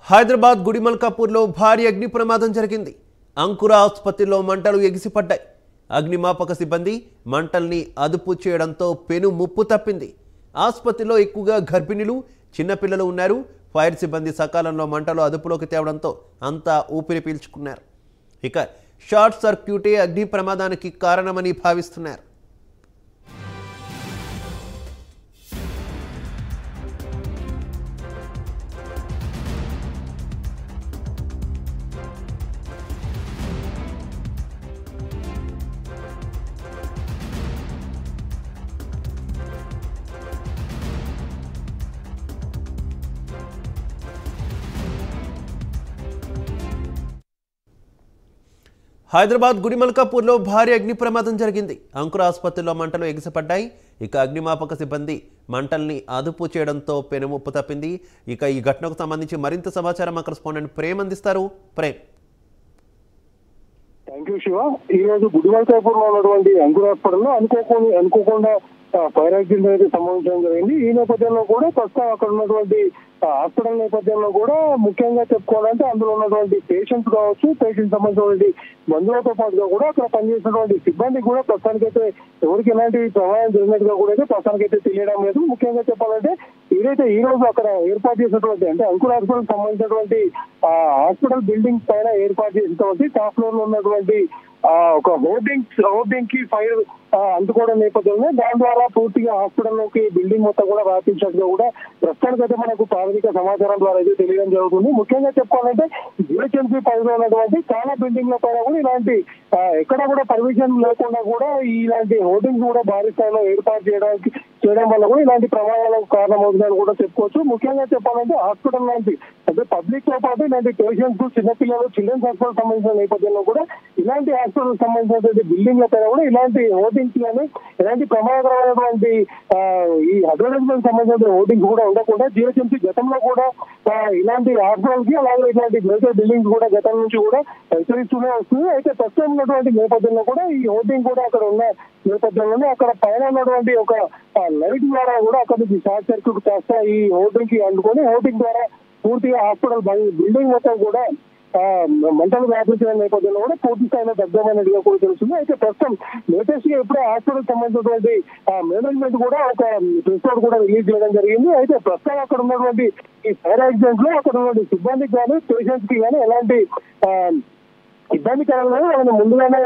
హైదరాబాద్ గుడిమల్కాపూర్లో భారీ అగ్ని ప్రమాదం జరిగింది. అంకుర ఆసుపత్రిలో మంటలు ఎగిసిపడ్డాయి. అగ్నిమాపక సిబ్బంది మంటల్ని అదుపు చేయడంతో పెను ముప్పు తప్పింది. ఆసుపత్రిలో ఎక్కువగా గర్భిణులు, చిన్నపిల్లలు ఉన్నారు. ఫైర్ సిబ్బంది సకాలంలో మంటలు అదుపులోకి తేవడంతో అంతా ఊపిరి పీల్చుకున్నారు. ఇక షార్ట్ సర్క్యూటే అగ్ని ప్రమాదానికి కారణమని భావిస్తున్నారు. హైదరాబాద్ గుడిమల్కాపూర్లో భారీ అగ్ని ప్రమాదం జరిగింది. అంకుర ఆసుపత్రిలో మంటలు ఎగిసిపడ్డాయి. ఇక అగ్నిమాపక సిబ్బంది మంటల్ని అదుపు చేయడంతో పెనుముప్పు తప్పింది. ఇక ఈ ఘటనకు సంబంధించి మరింత సమాచారం మా కరెస్పాండెంట్ ప్రేమ్ అందిస్తారు. ప్రేమ్. Thank you Shiva. ఈ రోజు గుడిమల్కాపూర్ లో ఉన్నటువంటి అంకుర హాస్పిటల్లో అనుకోకుండా ఫైర్ యాక్సిడెంట్ అయితే సంభవించడం జరిగింది. ఈ నేపథ్యంలో కూడా ప్రస్తుతం అక్కడ ఉన్నటువంటి హాస్పిటల్ నేపథ్యంలో కూడా ముఖ్యంగా చెప్పుకోవాలంటే అందులో ఉన్నటువంటి పేషెంట్స్ కావచ్చు, పేషెంట్ సంబంధించినటువంటి బంధువులతో పాటుగా కూడా అక్కడ పనిచేసినటువంటి సిబ్బంది కూడా ప్రస్తుతానికైతే ఎవరికి ఎలాంటి ప్రమాదం జరిగినట్టుగా కూడా అయితే ప్రస్తుతానికైతే తెలియడం లేదు. ముఖ్యంగా చెప్పాలంటే ఏదైతే ఈ రోజు అక్కడ ఏర్పాటు చేసినటువంటి అంటే అంకుర హాస్పిటల్ సంబంధించినటువంటి హాస్పిటల్ బిల్డింగ్ పైన ఏర్పాటు చేసినటువంటి టాప్ ఫ్లోర్ లో ఉన్నటువంటి ఒక హోర్డింగ్ కి ఫైర్ అందుకోవడం నేపథ్యంలో దాని ద్వారా పూర్తిగా హాస్పిటల్ లోకి బిల్డింగ్ మొత్తం కూడా వ్యాపించినట్టుగా కూడా ప్రస్తుతానికైతే మనకు ప్రాథమిక సమాచారం ద్వారా అయితే తెలియడం జరుగుతుంది. ముఖ్యంగా చెప్పాలంటే జిహెచ్ఎంసీ పరిధిలో ఉన్నటువంటి చాలా బిల్డింగ్ ల పైన కూడా ఇలాంటి ఎక్కడ కూడా పర్మిషన్ లేకుండా కూడా ఇలాంటి హోర్డింగ్స్ కూడా భారీ స్థాయిలో ఏర్పాటు చేయడం వల్ల కూడా ఇలాంటి ప్రమాదాలకు కారణమవుతుందని కూడా చెప్పుకోవచ్చు. ముఖ్యంగా చెప్పాలంటే హాస్పిటల్ లాంటి అంటే పబ్లిక్ తో పాటు ఇలాంటి పేషెంట్స్, చిన్నపిల్లలు, చిల్డ్రన్స్ హాస్పిటల్ సంబంధించిన నేపథ్యంలో కూడా ఇలాంటి హాస్పిటల్ సంబంధించినటువంటి బిల్డింగ్ ల పైన కూడా ఇలాంటి హోర్డింగ్స్ కానీ ఇలాంటి ప్రమాదకరమైనటువంటి ఈ అడ్వర్టైజ్మెంట్ సంబంధించిన హోర్డింగ్స్ కూడా ఉండకుండా జిహెచ్ఎంసీ గతంలో కూడా ఇలాంటి హాస్పిటల్ కి అలాగే ఇలాంటి మేజర్ బిల్డింగ్స్ కూడా గతం నుంచి కూడా హెచ్చరిస్తూనే వస్తుంది. అయితే ప్రస్తుతం ఉన్నటువంటి నేపథ్యంలో కూడా ఈ హోర్డింగ్ కూడా అక్కడ ఉన్న నేపథ్యంలోనే అక్కడ పైన ఉన్నటువంటి ఒక లైట్ ద్వారా కూడా అక్కడ నుంచి షార్ట్ సర్క్యూట్ కాస్త ఈ హోర్డింగ్ కి అందుకొని హోర్డింగ్ ద్వారా పూర్తిగా హాస్పిటల్ బిల్డింగ్ మొత్తం కూడా మంటలు వ్యాపించిన నేపథ్యంలో కూడా పూర్తి స్థాయిలో దగ్గరమైనట్టుగా కూడా తెలుస్తుంది. అయితే ప్రస్తుతం లేటెస్ట్ గా ఇప్పుడే హాస్పిటల్ సంబంధించినటువంటి మేనేజ్మెంట్ కూడా ఒక ప్రెస్ నోట్ కూడా రిలీజ్ చేయడం జరిగింది. అయితే ప్రస్తుతం అక్కడ ఉన్నటువంటి ఈ ఫైర్ యాక్సిడెంట్ లో అక్కడ ఉన్నటువంటి సిబ్బందికి కానీ పేషెంట్స్ కి కానీ ఎలాంటి ఇబ్బందికరంగా వాళ్ళని ముందుగానే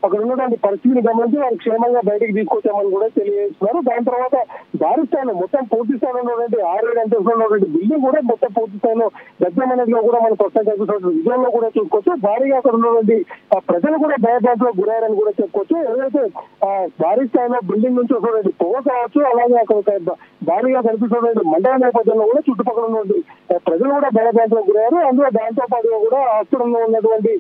అక్కడ ఉన్నటువంటి పరిస్థితిని గమనించి వారు క్షేమంగా బయటకు తీసుకొచ్చామని కూడా తెలియజేస్తున్నారు. దాని తర్వాత భారీ స్థాయిలో మొత్తం పూర్తి స్థాయిలో ఉన్నటువంటి 6-7 అంతస్తులో ఉన్నటువంటి బిల్డింగ్ కూడా మొత్తం పూర్తి స్థాయిలో దగ్గరమైనదిగా కూడా మనం ప్రస్తుతం కనిపిస్తున్న విజయంలో కూడా చూసుకోవచ్చు. భారీగా అక్కడ ఉన్నటువంటి ప్రజలు కూడా భయభ్రాంతులకు గురయ్యారని కూడా చెప్పుకోవచ్చు. ఏదైతే భారీ స్థాయిలో బిల్డింగ్ నుంచి వస్తున్నటువంటి పొగ కావచ్చు, అలాగే అక్కడ భారీగా కనిపిస్తున్నటువంటి మండల నేపథ్యంలో కూడా చుట్టుపక్కల ఉన్నటువంటి ప్రజలు కూడా భయభ్రాంతులకు గురయ్యారు. అందులో దాంతో పాటుగా కూడా హాస్పిటల్లో ఉన్నటువంటి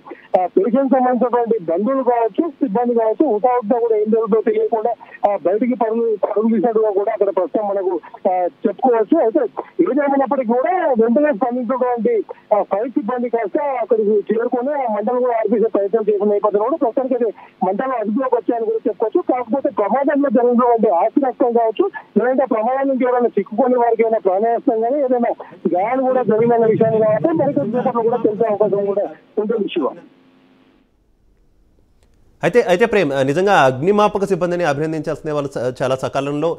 పేషెంట్ సంబంధించినటువంటి బంధువులు కావచ్చు, సిబ్బంది కావచ్చు, హుటాహుటిగా కూడా ఏం జరుగుతుందో తెలియకుండా బయటికి పరుగులు తీసినట్టుగా కూడా అక్కడ ప్రస్తుతం మనకు చెప్పుకోవచ్చు. అయితే ఏదేమైనప్పటికీ కూడా వెంటనే స్పందించినటువంటి ఫైర్ సిబ్బంది కాస్త అక్కడికి చేరుకొని ఆ మంటలు కూడా ఆర్పేసే ప్రయత్నం చేసిన నేపథ్యంలో కూడా ప్రస్తుతానికి మంటలు అదుపులోకి వచ్చాయని కూడా చెప్పుకోవచ్చు. కాకపోతే ప్రమాదంలో జరిగినటువంటి ఆస్తి నష్టం కావచ్చు, లేదంటే ప్రమాదం నుంచి ఎవరైనా చిక్కుకొని వారికి ఏమైనా ప్రాణ నష్టం కానీ ఏదైనా గాయాలు కూడా జరిగిన విషయాన్ని కాబట్టి మరికొద్ది కూడా తెలిసే అవకాశం కూడా ఉంటుంది శివ. అయితే ప్రేమ్, నిజంగా అగ్నిమాపక సిబ్బందిని అభినందించాల్సిన వాళ్ళు చాలా సకాలంలో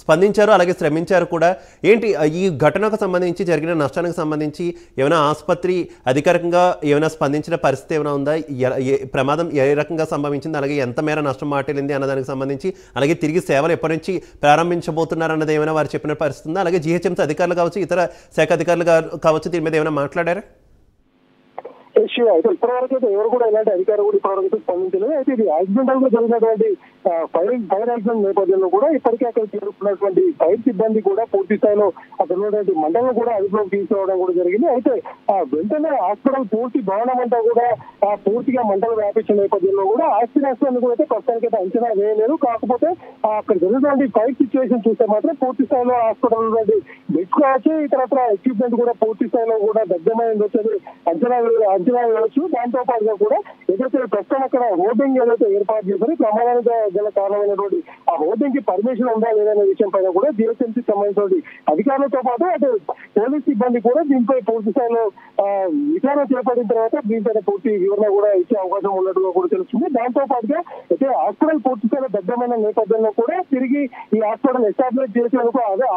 స్పందించారు, అలాగే శ్రమించారు కూడా. ఏంటి ఈ ఘటనకు సంబంధించి జరిగిన నష్టానికి సంబంధించి ఏమైనా ఆసుపత్రి అధికారికంగా ఏమైనా స్పందించిన పరిస్థితి ఏమైనా ఉందా? ప్రమాదం ఏ రకంగా సంభవించింది, అలాగే ఎంత మేర నష్టం వాటిల్లింది అన్నదానికి సంబంధించి, అలాగే తిరిగి సేవలు ఎప్పటి నుంచి ప్రారంభించబోతున్నారు అన్నది ఏమైనా వారు చెప్పిన పరిస్థితి ఉందా? అలాగే జిహెచ్ఎంసీ అధికారులు కావచ్చు, ఇతర శాఖ అధికారులు కావచ్చు, దీని మీద ఏమైనా మాట్లాడారా? అయితే ఇప్పటివరకు అయితే ఎవరు కూడా ఇలాంటి అధికారులు కూడా ఇప్పటివరకు అయితే స్పందించలేదు. అయితే ఇది యాక్సిడెంటల్ గా జరిగినటువంటి ఫైర్ యాక్సిడెంట్ నేపథ్యంలో కూడా ఇప్పటికే అక్కడ చేరుకున్నటువంటి ఫైర్ సిబ్బంది కూడా పూర్తి స్థాయిలో అక్కడ ఉన్నటువంటి మండలం కూడా అదుపులోకి తీసుకోవడం కూడా జరిగింది. అయితే వెంటనే హాస్పిటల్ పూర్తి భవనం అంతా కూడా పూర్తిగా మంటలు వ్యాపించిన నేపథ్యంలో కూడా ఆస్తి నష్టాన్ని కూడా అయితే ప్రస్తుతానికి అయితే అంచనా వేయలేదు. కాకపోతే అక్కడ జరిగినటువంటి ఫైర్ సిచ్యువేషన్ చూస్తే మాత్రం పూర్తి స్థాయిలో హాస్పిటల్ ఉన్నటువంటి బెడ్స్ కావచ్చు, ఇతరత్ర ఎక్విప్మెంట్ కూడా పూర్తి స్థాయిలో కూడా దగ్గరమైంది వచ్చేది అంచనా అంచనా వేయవచ్చు. దాంతో పాటుగా కూడా ఏదైతే ప్రస్తుతం అక్కడ హోర్డింగ్ ఏదైతే ఏర్పాటు చేశారో ప్రమాదానికి గల కారణమైనటువంటి ఆ హోర్డింగ్ కి పర్మిషన్ ఉందా లేదనే విషయం పైన కూడా జిహెచ్ఎంసీ సంబంధించిన అధికారులతో పాటు అటు పోలీస్ సిబ్బంది కూడా దీనిపై పూర్తి స్థాయిలో విచారణ చేపట్టిన తర్వాత దీనిపైన పూర్తి వివరణ కూడా ఇచ్చే అవకాశం ఉన్నట్టుగా కూడా తెలుస్తుంది. దాంతో పాటుగా అయితే హాస్పిటల్ పూర్తి స్థాయిలో దగ్గరమైన నేపథ్యంలో కూడా తిరిగి ఈ హాస్పిటల్ ఎస్టాబ్లిష్ చేసేందుకు అదే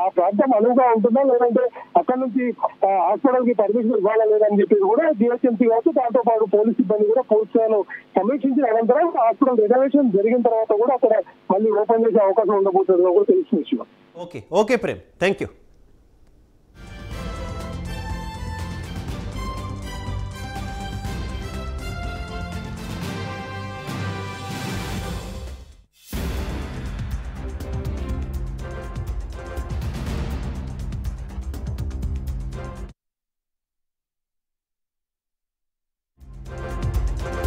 ఆ ప్రాంతం అనువుగా ఉంటుందా లేదంటే అక్కడ నుంచి హాస్పిటల్ కి పర్మిషన్ ఇవ్వాలా లేదని చెప్పి కూడా జిహెచ్ఎంసీ కావచ్చు దాంతో పాటు పోలీస్ సిబ్బంది కూడా పూర్తి స్థాయిలో సమీక్షించిన అనంతరం హాస్పిటల్ రెనోవేషన్ జరిగిన తర్వాత కూడా అక్కడ మళ్ళీ ఓపెన్ చేసే అవకాశం ఉండబోతుందో కూడా తెలుస్తుంది. Okay Prem, thank you.